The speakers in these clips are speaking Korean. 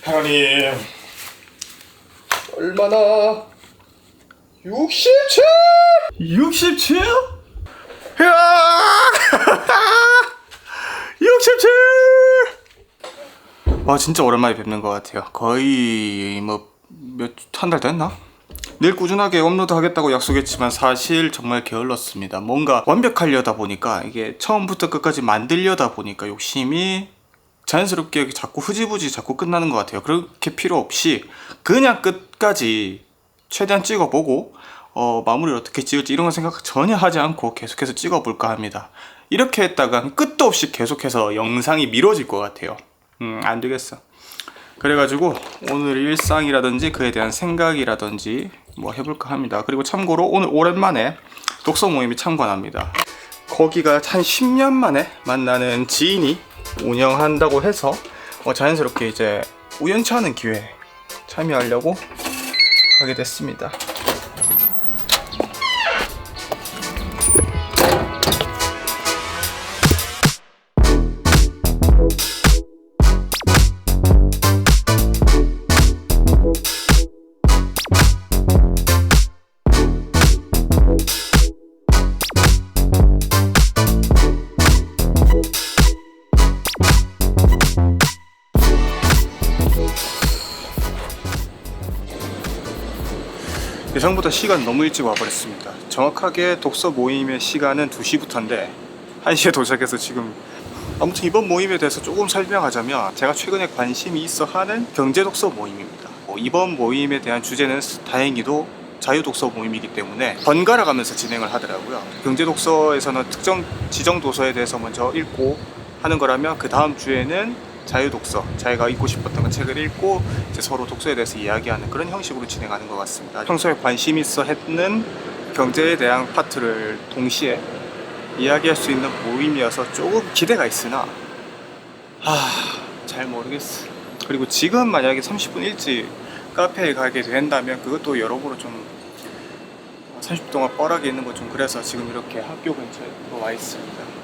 하나님, 얼마나 67? 67? 야! 67! 와, 진짜 오랜만에 뵙는 것 같아요. 거의 한 달 됐나? 늘 꾸준하게 업로드 하겠다고 약속했지만 사실 정말 게을렀습니다. 뭔가 완벽하려다 보니까, 이게 처음부터 끝까지 만들려다 보니까 욕심이 자연스럽게 자꾸 흐지부지 자꾸 끝나는 것 같아요. 그렇게 필요 없이 그냥 끝까지 최대한 찍어보고 마무리를 어떻게 지을지 이런 거 생각 전혀 하지 않고 계속해서 찍어볼까 합니다. 이렇게 했다가 끝도 없이 계속해서 영상이 미뤄질 것 같아요. 안 되겠어. 그래가지고 오늘 일상이라든지 그에 대한 생각이라든지 뭐 해볼까 합니다. 그리고 참고로 오늘 오랜만에 독서 모임에 참관합니다. 거기가 한 10년 만에 만나는 지인이 운영한다고 해서 자연스럽게 이제 우연치 않은 기회에 참여하려고 가게 됐습니다. 예상보다 시간 너무 일찍 와버렸습니다. 정확하게 독서 모임의 시간은 2시부터인데 1시에 도착해서 지금 아무튼 이번 모임에 대해서 조금 설명하자면 제가 최근에 관심이 있어 하는 경제독서 모임입니다. 이번 모임에 대한 주제는 다행히도 자유독서 모임이기 때문에 번갈아 가면서 진행을 하더라고요. 경제독서에서는 특정 지정 도서에 대해서 먼저 읽고 하는 거라면 그 다음 주에는 자유독서, 자기가 읽고 싶었던 책을 읽고 이제 서로 독서에 대해서 이야기하는 그런 형식으로 진행하는 것 같습니다. 평소에 관심 있어 했는 경제에 대한 파트를 동시에 이야기할 수 있는 모임이어서 조금 기대가 있으나 잘 모르겠어. 그리고 지금 만약에 30분 일찍 카페에 가게 된다면 그것도 여러모로 좀 30분 동안 뻘하게 있는 거 좀 그래서 지금 이렇게 학교 근처에 와 있습니다.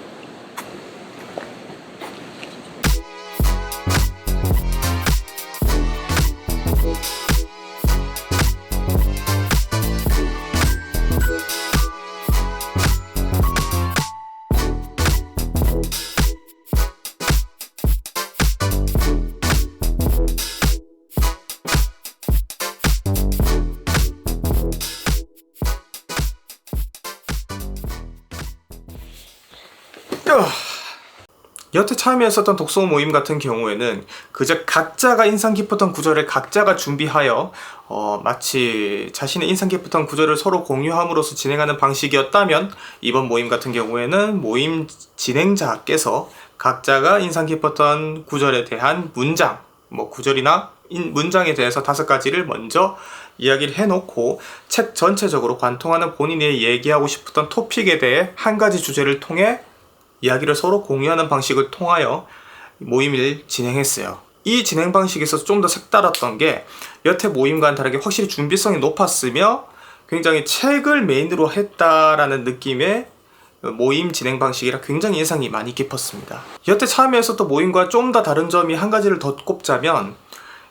여태 참여했었던 독서 모임 같은 경우에는 그저 각자가 인상 깊었던 구절을 각자가 준비하여 마치 자신의 인상 깊었던 구절을 서로 공유함으로써 진행하는 방식이었다면, 이번 모임 같은 경우에는 모임 진행자께서 각자가 인상 깊었던 구절에 대한 문장, 구절이나 문장에 대해서 5가지를 먼저 이야기를 해놓고 책 전체적으로 관통하는 본인이 얘기하고 싶었던 토픽에 대해 한 가지 주제를 통해 이야기를 서로 공유하는 방식을 통하여 모임을 진행했어요. 이 진행 방식에서 좀 더 색달랐던 게 여태 모임과는 다르게 확실히 준비성이 높았으며 굉장히 책을 메인으로 했다라는 느낌의 모임 진행 방식이라 굉장히 인상이 많이 깊었습니다. 여태 참여했었던 모임과 좀 더 다른 점이 한 가지를 더 꼽자면,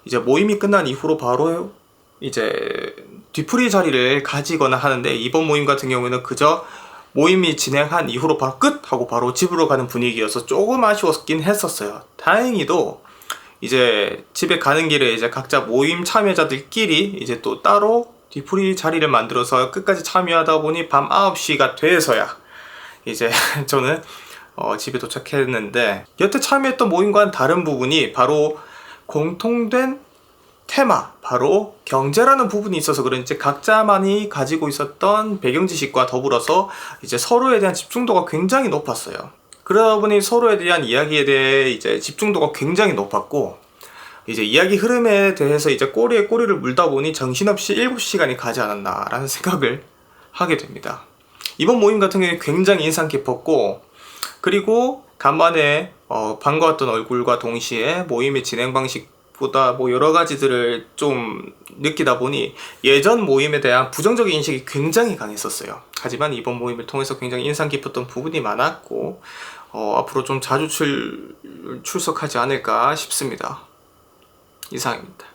이제 모임이 끝난 이후로 바로 이제 뒤풀이 자리를 가지거나 하는데, 이번 모임 같은 경우에는 그저 모임이 진행한 이후로 바로 끝! 하고 바로 집으로 가는 분위기여서 조금 아쉬웠긴 했었어요. 다행히도 이제 집에 가는 길에 이제 각자 모임 참여자들끼리 이제 또 따로 뒤풀이 자리를 만들어서 끝까지 참여하다 보니 밤 9시가 돼서야 이제 저는 집에 도착했는데, 여태 참여했던 모임과는 다른 부분이 바로 공통된 테마, 바로 경제라는 부분이 있어서 그런지 각자만이 가지고 있었던 배경 지식과 더불어서 이제 서로에 대한 집중도가 굉장히 높았어요. 그러다 보니 서로에 대한 이야기에 대해 이제 집중도가 굉장히 높았고, 이제 이야기 흐름에 대해서 이제 꼬리에 꼬리를 물다 보니 정신없이 7시간이 가지 않았나라는 생각을 하게 됩니다. 이번 모임 같은 경우에 굉장히 인상 깊었고, 그리고 간만에 반가웠던 얼굴과 동시에 모임의 진행 방식 보다 여러 가지들을 좀 느끼다 보니 예전 모임에 대한 부정적인 인식이 굉장히 강했었어요. 하지만 이번 모임을 통해서 굉장히 인상 깊었던 부분이 많았고 앞으로 좀 자주 출석하지 않을까 싶습니다. 이상입니다.